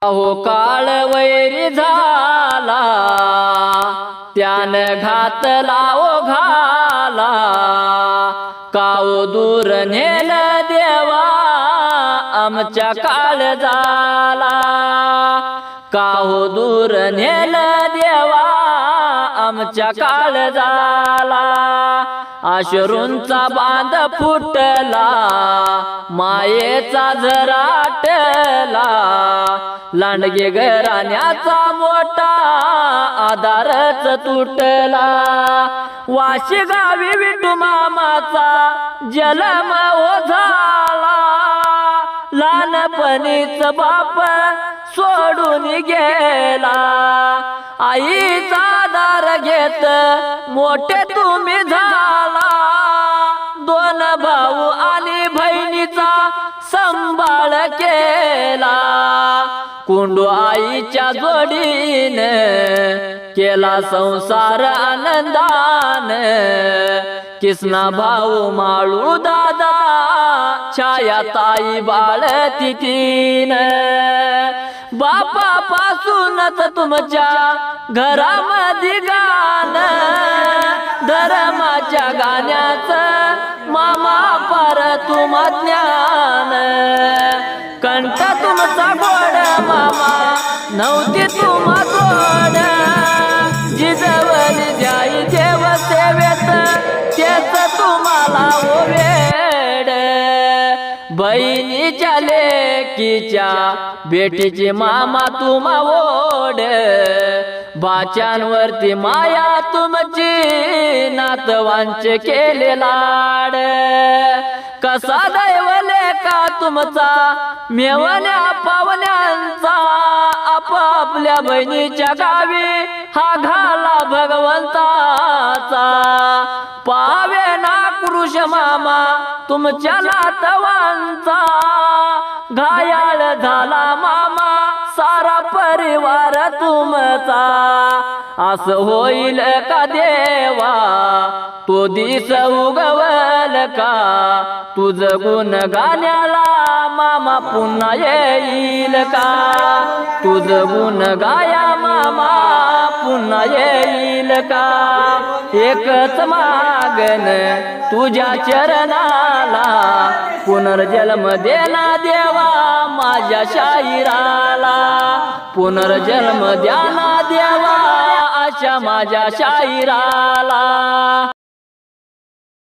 अहो काळ वैरी झाला त्यानं घातला ओघाला, काव दूर नेलं देवा आमच्या काळजाला, काव दूर नेलं देवा आमच्या काळजाला. अश्रूंचा बांध फुटला मायेचा झराटला, लांडगे घराण्याचा मोठा आधारच तुटला. वाशी गावी विठू मामाचा जन्म झाला, लहानपणीच बाप सोडून गेला. आईचा आधार घेत मोठे तुम्ही झाला, दोन भाऊ आणि बहिणीचा सांभाळ केला. कुंडू आईच्या जोडीने केला संसार आनंदाने, किसना भाऊ माळू दादा छाया ताई बाळती तीन. बापापासूनच तुमच्या घरामध्ये गाणं, धर्माच्या गाण्याचं मामा पार तुम ज्ञान. कंठ तुमचा गोड मामा नव्हती तुम्हा जोड, जिजवली द्याई देव सेवेत तेच तुम्हाला वेड. बहिणीच्या लेकीच्या बेटीची मामा तुम्हा ओढ, बाच्यांवरती माया तुमची नातवांचे केले लाड. कसा दैवले का तुमचा मेवण्या पावण्यांचा, आपापल्या बहिणीच्या गावी हा घाला भगवंताचा. पावे ना पुरुष मामा तुमच्या नातवांचा, घायाळ झाला मामा सारा परिवार तुमचा. असं होईल का देवा तो दिस उगवल का, तुझ गुण गाण्याला मामा पुन्हा येईल का. तुझ गुण गाया मामा पुन्हा येईल का. एकच मागन तुझ्या चरणाला, पुनर्जन्म देना देवा माझ्या शाहिराला. पुनर्जन्म द्याना देवा अशा माझ्या शाहिराला.